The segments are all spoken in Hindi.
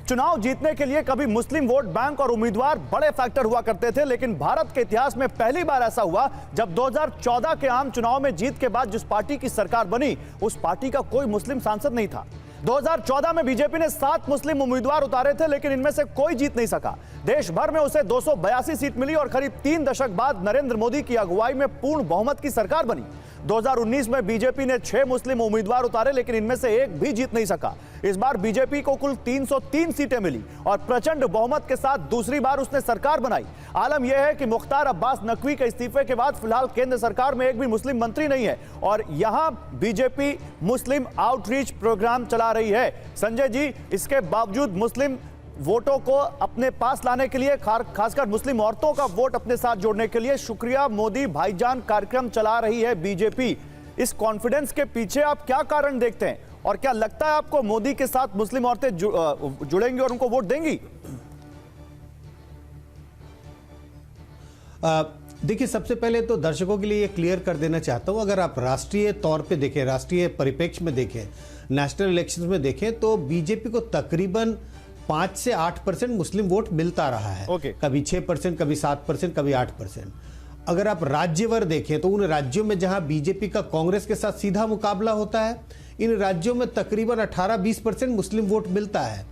चुनाव जीतने के लिए कभी मुस्लिम वोट बैंक और उम्मीदवार बड़े फैक्टर हुआ करते थे, लेकिन भारत के इतिहास में पहली बार ऐसा हुआ जब 2014 के आम चुनाव में जीत के बाद जिस पार्टी की सरकार बनी उस पार्टी का कोई मुस्लिम सांसद नहीं था। 2014 में बीजेपी ने 7 मुस्लिम उम्मीदवार उतारे थे, लेकिन इनमें से कोई जीत नहीं सका। देश भर में उसे 282 सीट मिली और करीब 3 दशक बाद नरेंद्र मोदी की अगुवाई में पूर्ण बहुमत की सरकार बनी। 2019 में बीजेपी ने 6 मुस्लिम उम्मीदवार उतारे, लेकिन इनमें से एक भी जीत नहीं सका। इस बार बीजेपी को कुल 303 सीटें मिली और प्रचंड बहुमत के साथ दूसरी बार उसने सरकार बनाई। आलम यह है कि मुख्तार अब्बास नकवी के इस्तीफे के बाद फिलहाल केंद्र सरकार में एक भी मुस्लिम मंत्री नहीं है और यहां बीजेपी मुस्लिम आउटरीच प्रोग्राम चला रही है। संजय जी, इसके बावजूद मुस्लिम वोटों को अपने पास लाने के लिए, खासकर मुस्लिम औरतों का वोट अपने साथ जोड़ने के लिए शुक्रिया मोदी भाईजान कार्यक्रम चला रही है बीजेपी। इस कॉन्फिडेंस के पीछे आप क्या कारण देखते हैं और क्या लगता है आपको मोदी के साथ मुस्लिम औरतें जुड़ेंगी और उनको वोट देंगी? देखिए, सबसे पहले तो दर्शकों के लिए ये क्लियर कर देना चाहता हूं, अगर आप राष्ट्रीय तौर पे देखें, राष्ट्रीय परिप्रेक्ष्य में देखें, नेशनल इलेक्शंस में देखें तो बीजेपी को तकरीबन 5 से 8% मुस्लिम वोट मिलता रहा है। कभी 6%, कभी 7%, कभी 8%। अगर आप राज्यवार देखें तो उन राज्यों में जहां बीजेपी का कांग्रेस के साथ सीधा मुकाबला होता है, इन राज्यों में तकरीबन 18-20% मुस्लिम वोट मिलता है।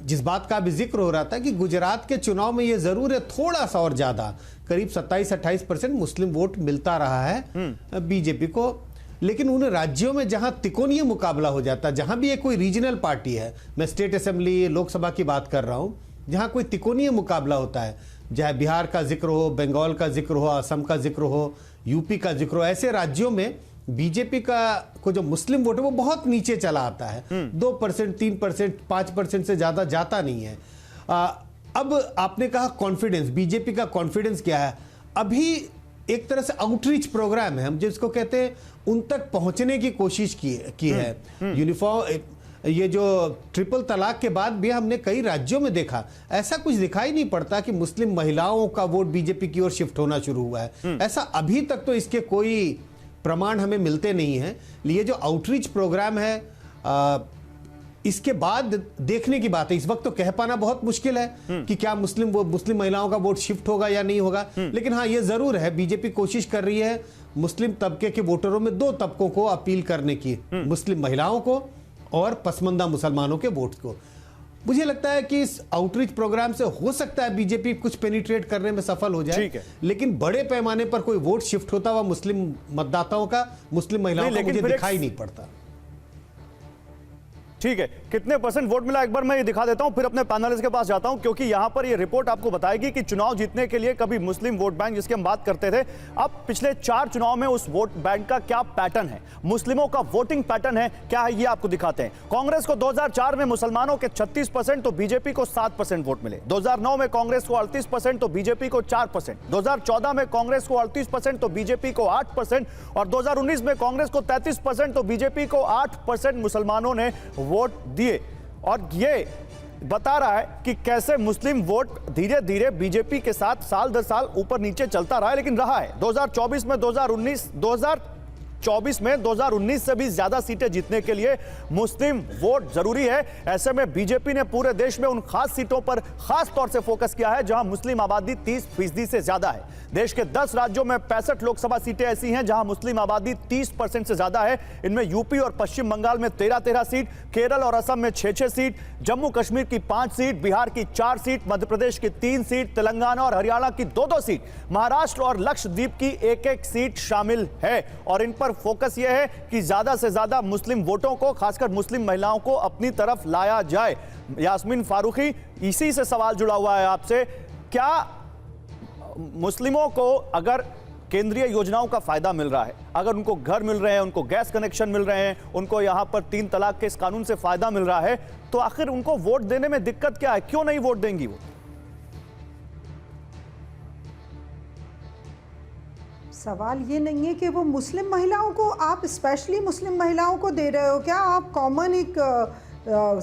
जिस बात का भी जिक्र हो रहा था कि गुजरात के चुनाव में यह जरूर है थोड़ा सा और ज्यादा, करीब 27-28% मुस्लिम वोट मिलता रहा है बीजेपी को। लेकिन उन राज्यों में जहां तिकोनीय मुकाबला हो जाता है, जहां भी ये कोई रीजनल पार्टी है, मैं स्टेट असेंबली लोकसभा की बात कर रहा हूं, जहां कोई तिकोनीय मुकाबला होता है, चाहे बिहार का जिक्र हो, बंगाल का जिक्र हो, असम का जिक्र हो, यूपी का जिक्र हो, ऐसे राज्यों में बीजेपी का को जो मुस्लिम वोट है वो बहुत नीचे चला आता है। 2%, 3%, 5% से ज्यादा जाता नहीं है। अब आपने कहा कॉन्फिडेंस, बीजेपी का कॉन्फिडेंस क्या है? अभी एक तरह से आउटरीच प्रोग्राम है, हम जिसको कहते हैं, उन तक पहुंचने की कोशिश की है। यूनिफॉर्म, ये जो ट्रिपल तलाक के बाद भी हमने कई राज्यों में देखा, ऐसा कुछ दिखाई नहीं पड़ता कि मुस्लिम महिलाओं का वोट बीजेपी की ओर शिफ्ट होना शुरू हुआ है। ऐसा अभी तक तो इसके कोई प्रमाण हमें मिलते नहीं है। ये जो आउटरीच प्रोग्राम है, इसके बाद देखने की बात है। इस वक्त तो कह पाना बहुत मुश्किल है कि क्या मुस्लिम महिलाओं का वोट शिफ्ट होगा या नहीं होगा। लेकिन हाँ, ये जरूर है, बीजेपी कोशिश कर रही है मुस्लिम तबके के वोटरों में 2 तबकों को अपील करने की, मुस्लिम महिलाओं को और पसमानदा मुसलमानों के वोट को। मुझे लगता है कि इस आउटरीच प्रोग्राम से हो सकता है बीजेपी कुछ पेनिट्रेट करने में सफल हो जाए, लेकिन बड़े पैमाने पर कोई वोट शिफ्ट होता हुआ मुस्लिम मतदाताओं का, मुस्लिम महिलाओं का मुझे दिखाई नहीं पड़ता। ठीक है, कितने परसेंट वोट मिला एक बार मैं ये दिखा देता हूं, फिर अपने पैनलिस्ट के पास जाता हूं, क्योंकि यहां पर ये रिपोर्ट आपको बताएगी कि चुनाव जीतने के लिए कभी मुस्लिम वोट बैंक जिसकी हम बात करते थे, अब पिछले 4 चुनाव में उस वोट बैंक का क्या पैटर्न है, मुस्लिमों का वोटिंग पैटर्न है क्या है, ये आपको दिखाते हैं। कांग्रेस को 2004 में मुसलमानों के 36% तो बीजेपी को 7% वोट मिले। 2009 में कांग्रेस को 38% तो बीजेपी को 4%। 2014 में कांग्रेस को 38% तो बीजेपी को 8% और 2019 में कांग्रेस को 33% तो बीजेपी को 8% मुसलमानों ने वोट दिए। और ये बता रहा है कि कैसे मुस्लिम वोट धीरे धीरे बीजेपी के साथ साल दर साल ऊपर नीचे चलता रहा है, लेकिन रहा है। 2024 में 2019 से भी ज्यादा सीटें जीतने के लिए मुस्लिम वोट जरूरी है। ऐसे में बीजेपी ने पूरे देश में उन खास सीटों पर खास तौर से फोकस किया है जहां मुस्लिम आबादी 30% से ज्यादा है। देश के 10 राज्यों में 65 लोकसभा सीटें ऐसी हैं जहां मुस्लिम आबादी 30% से ज्यादा है। इनमें यूपी और पश्चिम बंगाल में 13-13 सीट, केरल और असम में 6-6 सीट, जम्मू कश्मीर की 5 सीट, बिहार की 4 सीट, मध्य प्रदेश की 3 सीट, तेलंगाना और हरियाणा की 2-2 सीट, महाराष्ट्र और लक्षद्वीप की 1-1 सीट शामिल है। और इन पर फोकस यह है कि ज्यादा से ज्यादा मुस्लिम वोटों को, खासकर मुस्लिम महिलाओं को अपनी तरफ लाया जाए। यास्मीन फारूकी, इसी से सवाल जुड़ा हुआ है आपसे, क्या मुस्लिमों को अगर केंद्रीय योजनाओं का फायदा मिल रहा है, अगर उनको घर मिल रहे हैं, उनको गैस कनेक्शन मिल रहे हैं, उनको यहां पर 3 तलाक के इस कानून से फायदा मिल रहा है, तो आखिर उनको वोट देने में दिक्कत क्या है? क्यों नहीं वोट देंगी वो? सवाल ये नहीं है कि वो मुस्लिम महिलाओं को, आप स्पेशली मुस्लिम महिलाओं को दे रहे हो क्या? आप कॉमन एक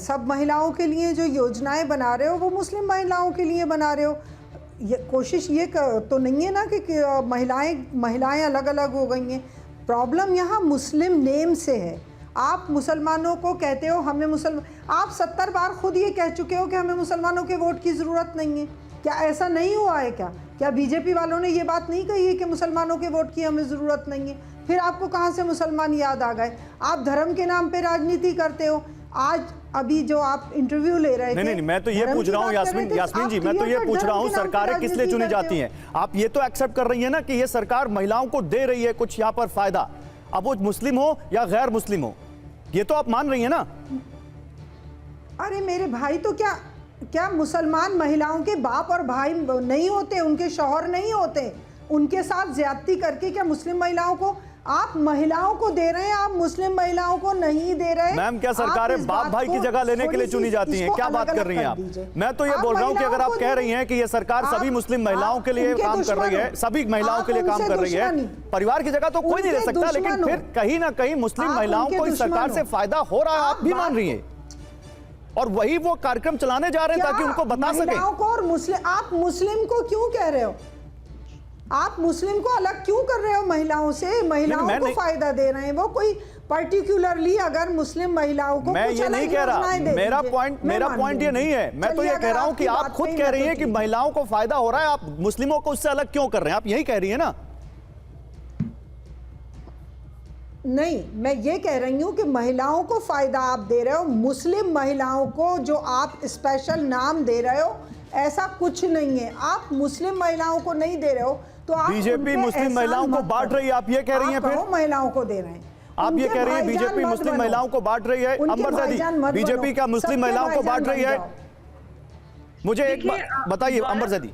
सब महिलाओं के लिए जो योजनाएं बना रहे हो वो मुस्लिम महिलाओं के लिए बना रहे हो। ये कोशिश ये तो नहीं है ना कि महिलाएं अलग अलग हो गई हैं। प्रॉब्लम यहाँ मुस्लिम नेम से है। आप मुसलमानों को कहते हो हमें आप 70 बार खुद ये कह चुके हो कि हमें मुसलमानों के वोट की ज़रूरत नहीं है। क्या ऐसा नहीं हुआ है? क्या बीजेपी वालों ने ये बात नहीं कही है कि मुसलमानों के वोट की हमें ज़रूरत नहीं है? फिर आपको कहाँ से मुसलमान याद आ गए? आप धर्म के नाम पे राजनीति करते हो। आज अभी जो आप इंटरव्यू ले रहे थे, नहीं, मैं तो ये पूछ रहा हूँ यास्मीन जी, मैं तो ये पूछ रहा हूँ सरकारें किस लिए चुनी जाती हैं? आप ये तो एक्सेप्ट कर रही है ना कि ये सरकार महिलाओं को दे रही है कुछ यहाँ पर फायदा, अब वो मुस्लिम हो या गैर मुस्लिम हो, ये तो आप मान रही है ना? अरे मेरे भाई, तो क्या मुसलमान महिलाओं के बाप और भाई नहीं होते? उनके शौहर नहीं होते? उनके साथ ज्यादती करके क्या मुस्लिम महिलाओं को आप महिलाओं को दे रहे हैं, आप मुस्लिम महिलाओं को नहीं दे रहे? मैम, क्या सरकारें बाप भाई की जगह लेने के लिए चुनी जाती हैं? क्या बात कर रही हैं आप? मैं तो ये बोल रहा हूँ कि अगर आप कह रही हैं कि ये सरकार सभी मुस्लिम महिलाओं के लिए काम कर रही है, सभी महिलाओं के लिए काम कर रही है, परिवार की जगह तो कोई नहीं ले सकता, लेकिन फिर कहीं ना कहीं मुस्लिम महिलाओं को इस सरकार से फायदा हो रहा है, आप भी मान रही हैं, और वही वो कार्यक्रम चलाने जा रहे हैं ताकि उनको बता सके। आप मुस्लिम को क्यों कह रहे हो? आप मुस्लिम को अलग क्यों कर रहे हो महिलाओं से? महिलाओं को फायदा दे रहे हैं वो, कोई पर्टिकुलरली अगर मुस्लिम महिलाओं को मैं ये नहीं कह रहा, मेरा पॉइंट ये नहीं है, मैं तो ये कह रहा हूं कि आप खुद कह रही हैं कि महिलाओं को फायदा हो रहा है, आप मुस्लिमों को उससे अलग क्यों कर रहे हैं? आप यही कह रही है ना? नहीं, मैं ये कह रही हूँ कि महिलाओं को फायदा आप दे रहे हो, मुस्लिम महिलाओं को जो आप स्पेशल नाम दे रहे हो ऐसा कुछ नहीं है। आप मुस्लिम महिलाओं को नहीं दे रहे हो तो आप बीजेपी मुस्लिम महिलाओं को बांट रही है, आप ये कह रही हैं? फिर महिलाओं को दे रहे हैं, आप ये कह रही हैं बीजेपी मुस्लिम महिलाओं को बांट रही है? अंबर ज़ैदी, बीजेपी का मुस्लिम महिलाओं को बांट रही है? मुझे एक बताइए अंबर ज़ैदी।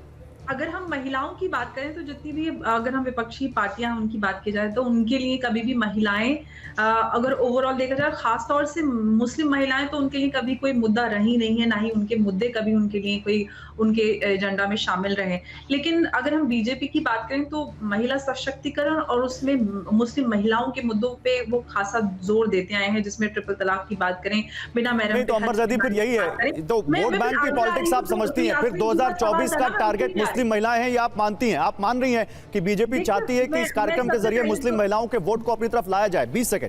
अगर हम महिलाओं की बात करें तो जितनी भी अगर हम विपक्षी पार्टियां हैं उनकी बात की जाए तो उनके लिए कभी भी महिलाएं अगर ओवरऑल देखा जाए, खास तौर से मुस्लिम महिलाएं, तो उनके लिए कभी कोई मुद्दा रही नहीं है, ना ही उनके मुद्दे कभी उनके लिए कोई उनके एजेंडा में शामिल रहे। लेकिन अगर हम बीजेपी की बात करें तो महिला सशक्तिकरण और उसमें मुस्लिम महिलाओं के मुद्दों पे वो खासा जोर देते आए हैं, जिसमें ट्रिपल तलाक की बात करें, बिना महरम। तो अंबर ज़ैदी फिर यही है, तो वोट बैंक की पॉलिटिक्स आप समझती हैं? फिर 2024 का टारगेट मुस्लिम महिलाएं हैं, ये आप मानती हैं? आप मान रही हैं कि बीजेपी चाहती है कि इस कार्यक्रम के जरिए मुस्लिम महिलाओं के वोट को अपनी तरफ लाया जाए? 20 सेकंड।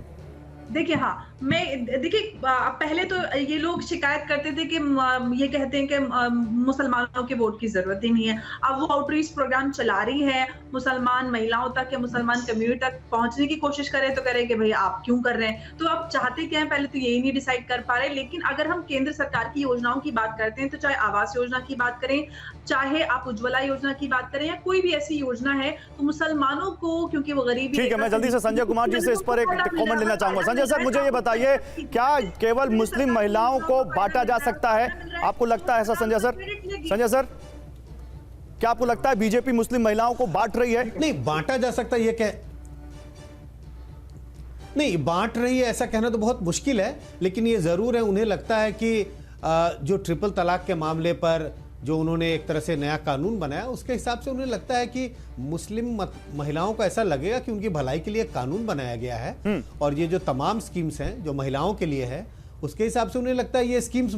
देखिए, हाँ, देखिए पहले तो ये लोग शिकायत करते थे कि ये कहते हैं कि मुसलमानों के वोट की जरूरत ही नहीं है। अब वो आउटरीच प्रोग्राम चला रही है, मुसलमान महिलाओं तक या मुसलमान कम्युनिटी तक पहुंचने की कोशिश करे तो करे कि भाई आप क्यों कर रहे हैं? तो आप चाहते क्या हैं, पहले तो यही नहीं डिसाइड कर पा रहे। लेकिन अगर हम केंद्र सरकार की योजनाओं की बात करते हैं तो चाहे आवास योजना की बात करें, चाहे आप उज्ज्वला योजना की बात करें, या कोई भी ऐसी योजना है, तो मुसलमानों को, क्योंकि वो गरीबी। ठीक है, मैं जल्दी से संजय कुमार जी से इस पर एक कमेंट लेना चाहूंगा। संजय सर, मुझे ये बताइए, क्या केवल मुस्लिम महिलाओं को बांटा जा सकता है? आपको लगता है ऐसा संजय सर? संजय सर, क्या आपको लगता है बीजेपी मुस्लिम महिलाओं को बांट रही है? नहीं, बांटा जा सकता है, ये क्या नहीं बांट रही है ऐसा कहना तो बहुत मुश्किल है, लेकिन ये जरूर है, उन्हें लगता है कि जो ट्रिपल तलाक के मामले पर जो उन्होंने एक तरह से नया कानून बनाया, उसके हिसाब से उन्हें लगता है कि मुस्लिम महिलाओं को ऐसा लगेगा कि उनकी भलाई के लिए कानून बनाया गया है, और ये जो तमाम स्कीम्स हैं जो महिलाओं के लिए है, उसके हिसाब से उन्हें लगता है ये स्कीम्स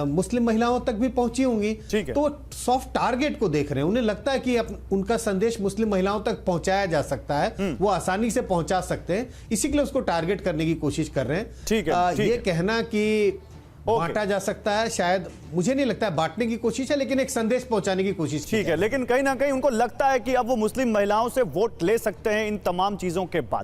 मुस्लिम महिलाओं तक भी पहुंची होंगी। तो सॉफ्ट टारगेट को देख रहे हैं, उन्हें लगता है कि उनका संदेश मुस्लिम महिलाओं तक पहुंचाया जा सकता है, वो आसानी से पहुंचा सकते हैं, इसी के लिए उसको टारगेट करने की कोशिश कर रहे हैं। ठीक है, ये कहना कि बांटा जा सकता है, शायद मुझे नहीं लगता है बांटने की कोशिश है, लेकिन एक संदेश पहुंचाने की कोशिश। ठीक है, लेकिन कहीं ना कहीं उनको लगता है कि अब वो मुस्लिम महिलाओं से वोट ले सकते हैं इन तमाम चीजों के बाद।